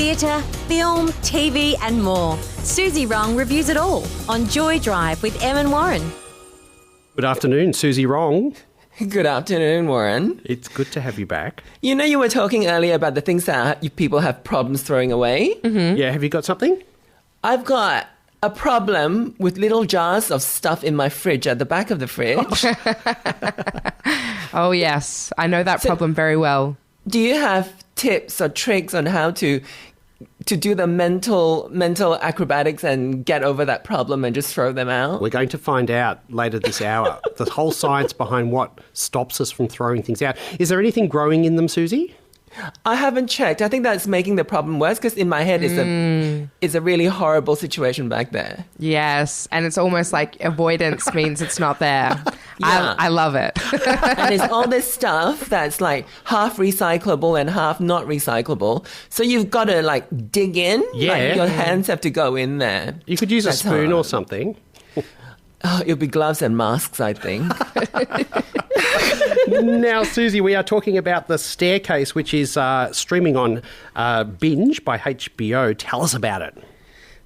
theatre, film, TV and more. Suzy Wrong reviews it all on Joy Drive with Em and Warren. Good afternoon, Suzy Wrong. Good afternoon, Warren. It's good to have you back. You know, you were talking earlier about the things that people have problems throwing away. Mm-hmm. Yeah, have you got something? I've got a problem with little jars of stuff in my fridge at the back of the fridge. Oh, yes. I know that problem very well. Do you have tips or tricks on how to do the mental acrobatics and get over that problem and just throw them out? We're going to find out later this hour the whole science behind what stops us from throwing things out. Is there anything growing in them, Suzy? I haven't checked. I think that's making the problem worse because in my head it's a really horrible situation back there. Yes, and it's almost like avoidance means it's not there. Yeah. I love it. And there's all this stuff that's like half recyclable and half not recyclable. So you've got to like dig in. Yeah. Like your hands have to go in there. You could use a spoon hard. or something. Oh, it'll be gloves and masks, I think. Now, Suzy, we are talking about The Staircase, which is streaming on Binge by HBO. Tell us about it.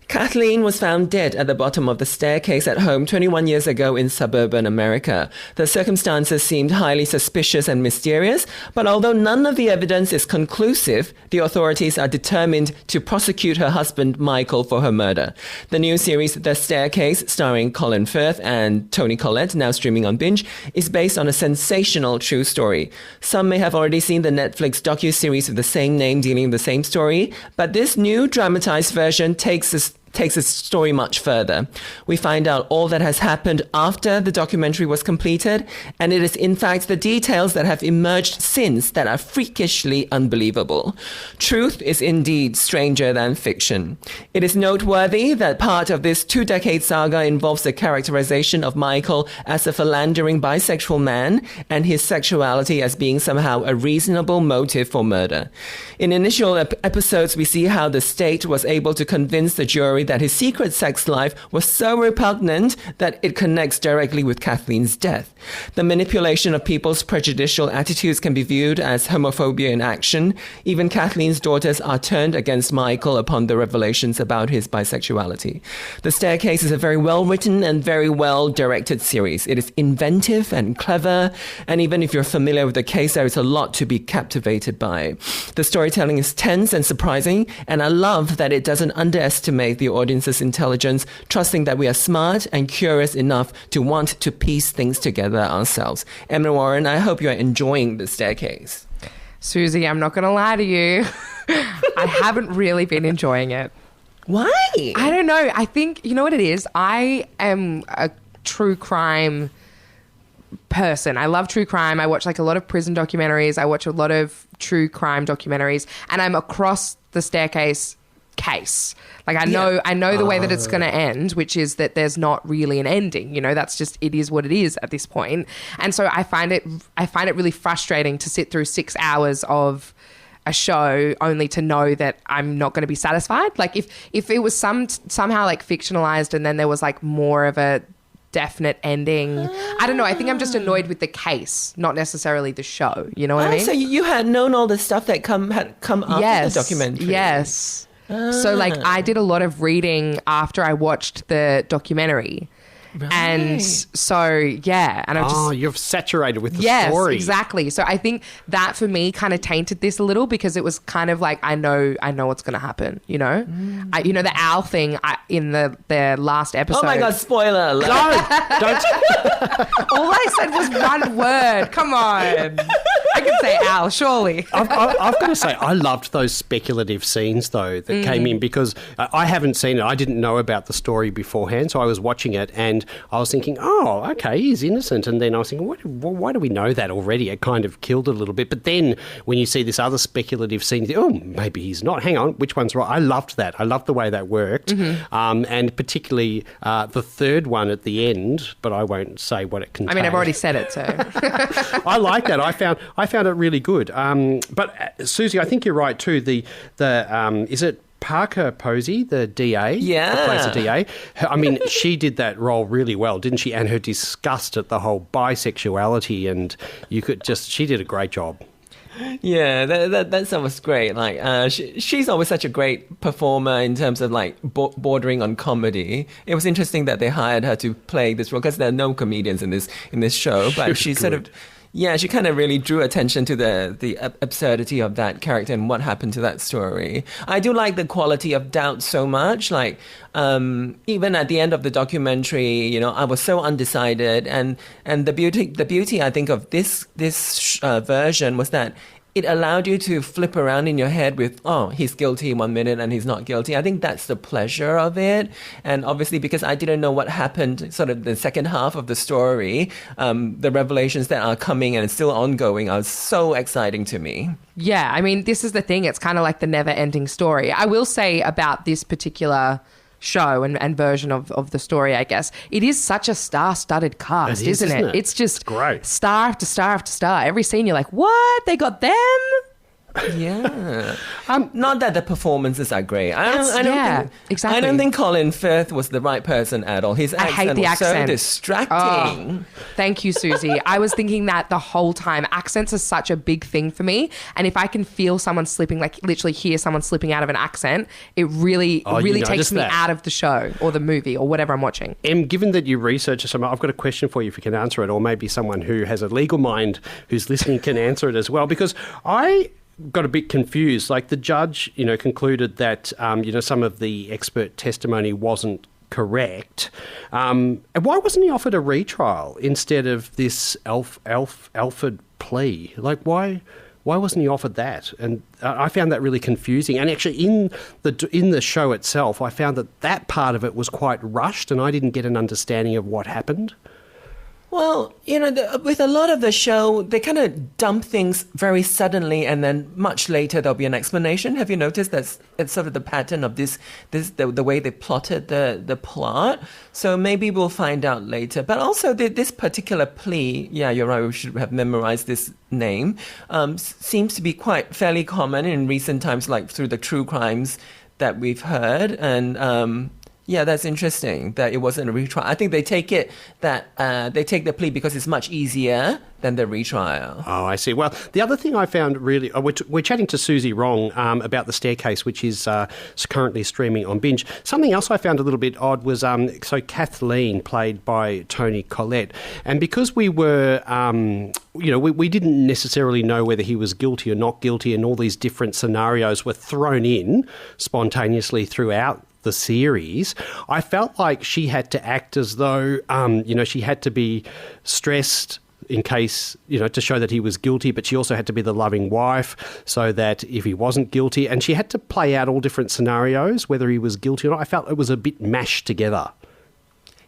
Kathleen was found dead at the bottom of the staircase at home 21 years ago in suburban America. The circumstances seemed highly suspicious and mysterious, but although none of the evidence is conclusive, the authorities are determined to prosecute her husband, Michael, for her murder. The new series, The Staircase, starring Colin Firth and Toni Collette, now streaming on Binge, is based on a sensational true story. Some may have already seen the Netflix docuseries of the same name dealing with the same story, but this new dramatized version takes the story much further. We find out all that has happened after the documentary was completed, and it is in fact the details that have emerged since that are freakishly unbelievable. Truth is indeed stranger than fiction. It is noteworthy that part of this 2-decade saga involves the characterization of Michael as a philandering bisexual man and his sexuality as being somehow a reasonable motive for murder. In initial episodes, we see how the state was able to convince the jury that his secret sex life was so repugnant that it connects directly with Kathleen's death. The manipulation of people's prejudicial attitudes can be viewed as homophobia in action. Even Kathleen's daughters are turned against Michael upon the revelations about his bisexuality. The Staircase is a very well-written and very well-directed series. It is inventive and clever, and even if you're familiar with the case, there is a lot to be captivated by. The storytelling is tense and surprising, and I love that it doesn't underestimate the audience's intelligence, trusting that we are smart and curious enough to want to piece things together ourselves. Emma Warren, I hope you're enjoying The Staircase. Suzy, I'm not going to lie to you. I haven't really been enjoying it. Why? I don't know. I think, you know what it is? I am a true crime person. I love true crime. I watch like a lot of prison documentaries. I watch a lot of true crime documentaries, and I'm across The Staircase case. Like I know the way that it's going to end, which is that there's not really an ending. You know, that's just, it is what it is at this point. And so I find it really frustrating to sit through 6 hours of a show only to know that I'm not going to be satisfied. Like if it was somehow like fictionalized and then there was like more of a definite ending. I don't know. I think I'm just annoyed with the case, not necessarily the show. You know what I mean? So you had known all the stuff that had come after the documentary. Yes. So like I did a lot of reading after I watched the documentary. Right. And so, yeah. And I'm just... you're saturated with the Yes, story. exactly. So I think that for me kind of tainted this a little because it was kind of like, I know what's going to happen, you know? The owl thing in the last episode. Oh my God, spoiler alert. Don't. All I said was one word. Come on. I can say owl, surely. I've got to say, I loved those speculative scenes, though, that came in because I haven't seen it. I didn't know about the story beforehand, so I was watching it and I was thinking, oh, okay, he's innocent. And then I was thinking, why do we know that already? It kind of killed a little bit. But then when you see this other speculative scene, you think, oh, maybe he's not. Hang on, which one's right? I loved that. I loved the way that worked. And particularly the third one at the end, but I won't say what it contains. I mean, I've already said it, so. I like that. I found it really good. But Suzy, I think you're right too. The is it Parker Posey, the DA? Yeah. That plays the DA. I mean, she did that role really well, didn't she? And her disgust at the whole bisexuality, and she did a great job. Yeah, that was great. Like, she's always such a great performer in terms of like bordering on comedy. It was interesting that they hired her to play this role because there are no comedians in this show, but she sort of. Yeah, she kind of really drew attention to the absurdity of that character and what happened to that story. I do like the quality of doubt so much. Like, even at the end of the documentary, I was so undecided. And the beauty, I think, of this version was that it allowed you to flip around in your head with, oh, he's guilty 1 minute and he's not guilty. I think that's the pleasure of it. And obviously, because I didn't know what happened sort of the second half of the story, the revelations that are coming and still ongoing are so exciting to me. Yeah, I mean, this is the thing. It's kind of like the never-ending story. I will say about this particular show and version of the story, I guess, it is such a star-studded cast, isn't it? It's just great. Star after star after star. Every scene you're like, what? They got them? Yeah. Not that the performances are great. Exactly. I don't think Colin Firth was the right person at all. His accent I hate the was accent. so distracting. Oh, thank you, Suzy. I was thinking that the whole time. Accents are such a big thing for me. And if I can feel someone slipping, like literally hear someone slipping out of an accent, it really takes me out of the show or the movie or whatever I'm watching. Em, given that you research some, I've got a question for you if you can answer it, or maybe someone who has a legal mind who's listening can answer it as well, because I got a bit confused. Like the judge, concluded that, some of the expert testimony wasn't correct. And why wasn't he offered a retrial instead of this Alfred plea? Like, why wasn't he offered that? And I found that really confusing. And actually, in the show itself, I found that part of it was quite rushed, and I didn't get an understanding of what happened. Well, with a lot of the show, they kind of dump things very suddenly, and then much later there'll be an explanation. Have you noticed that's sort of the pattern of the way they plotted the plot? So maybe we'll find out later. But also this particular plea, yeah, you're right, we should have memorized this name, seems to be quite fairly common in recent times, like through the true crimes that we've heard. And yeah, that's interesting that it wasn't a retrial. I think they take the plea because it's much easier than the retrial. Oh, I see. Well, the other thing I found really... we're chatting to Suzy Wrong about The Staircase, which is currently streaming on Binge. Something else I found a little bit odd was, so Kathleen, played by Toni Collette, and because we were... we didn't necessarily know whether he was guilty or not guilty, and all these different scenarios were thrown in spontaneously throughout the series. I felt like she had to act as though, she had to be stressed in case, to show that he was guilty, but she also had to be the loving wife so that if he wasn't guilty, and she had to play out all different scenarios, whether he was guilty or not. I felt it was a bit mashed together.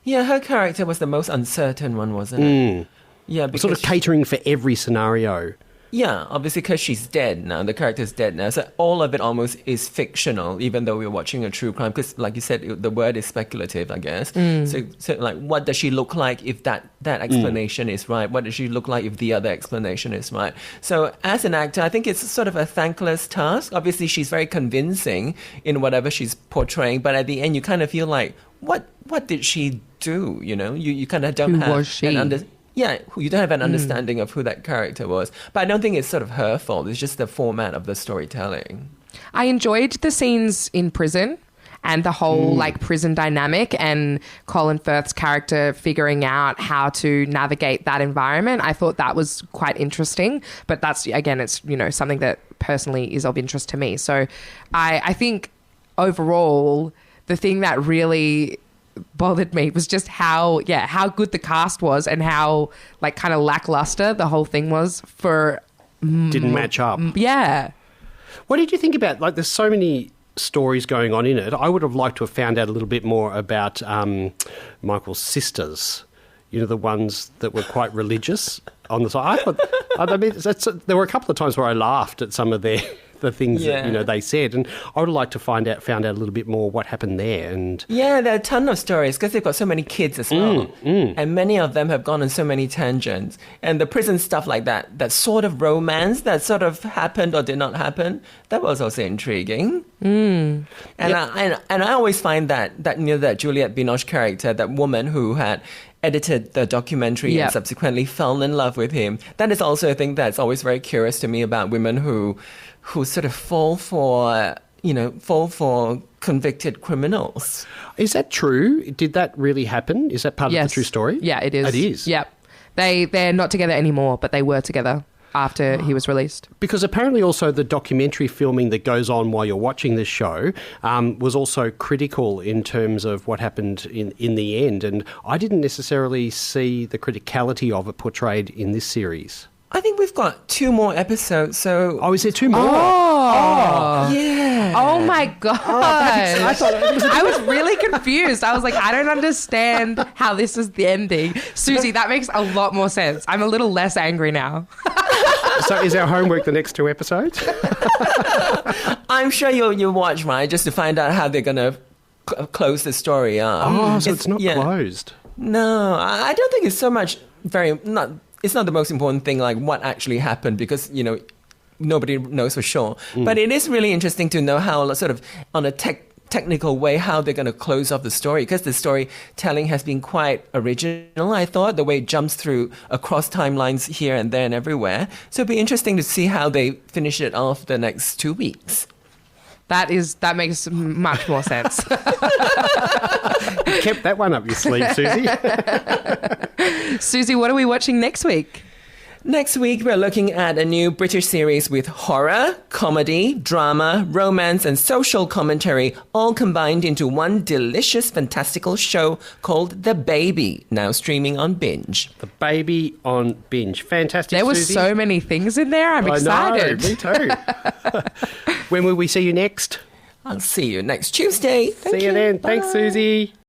Yeah, her character was the most uncertain one, wasn't it? Yeah, because sort of catering for every scenario. Yeah, obviously because she's dead now. The character's dead now. So all of it almost is fictional, even though we're watching a true crime. Because like you said, the word is speculative, I guess. So like, what does she look like if that explanation is right? What does she look like if the other explanation is right? So as an actor, I think it's sort of a thankless task. Obviously, she's very convincing in whatever she's portraying. But at the end, you kind of feel like, what did she do? You kind of don't Who have was she? Yeah, you don't have an understanding of who that character was. But I don't think it's sort of her fault. It's just the format of the storytelling. I enjoyed the scenes in prison and the whole prison dynamic and Colin Firth's character figuring out how to navigate that environment. I thought that was quite interesting. But that's, again, it's, something that personally is of interest to me. So I think overall, the thing that really bothered me was just how good the cast was and how kind of lackluster the whole thing was for... Didn't match up. Yeah. What did you think about, there's so many stories going on in it. I would have liked to have found out a little bit more about Michael's sisters, the ones that were quite religious on the side. I thought, there were a couple of times where I laughed at some of their the things that, Yeah. they said. And I would like to found out a little bit more what happened there. And Yeah, there are a ton of stories because they've got so many kids as well. And many of them have gone on so many tangents. And the prison stuff like that sort of romance that sort of happened or did not happen, that was also intriguing. And I always find that Juliette Binoche character, that woman who had edited the documentary Yep. and subsequently fell in love with him. That is also a thing that's always very curious to me about women who sort of fall for convicted criminals. is that true? Did that really happen? Is that part of the true story? Yeah, it is. It is? Yep. They're not together anymore, but they were together after he was released. Because apparently also the documentary filming that goes on while you're watching this show was also critical in terms of what happened in the end. And I didn't necessarily see the criticality of it portrayed in this series. I think we've got 2 more episodes, so... Oh, is there 2 more? Oh, yeah. Oh my god! I thought it was I was really confused. I was like, I don't understand how this is the ending. Suzy, that makes a lot more sense. I'm a little less angry now. So is our homework the next 2 episodes? I'm sure you'll watch, right, just to find out how they're going to close the story up. Oh, so it's not closed. No, I don't think it's so much it's not the most important thing, like what actually happened, because, nobody knows for sure. But it is really interesting to know how, sort of, on a technical way, how they're going to close off the story, because the storytelling has been quite original, I thought, the way it jumps through across timelines here and there and everywhere. So it'd be interesting to see how they finish it off the next 2 weeks. That makes much more sense. You kept that one up your sleeve, Suzy. Suzy, what are we watching next week? Next week, we're looking at a new British series with horror, comedy, drama, romance, and social commentary, all combined into one delicious, fantastical show called The Baby, now streaming on Binge. The Baby on Binge. Fantastic, There were Suzy. so many things in there. I'm excited. I know, me too. When will we see you next? I'll see you next Tuesday. Thank See you then. Bye. Thanks, Suzy.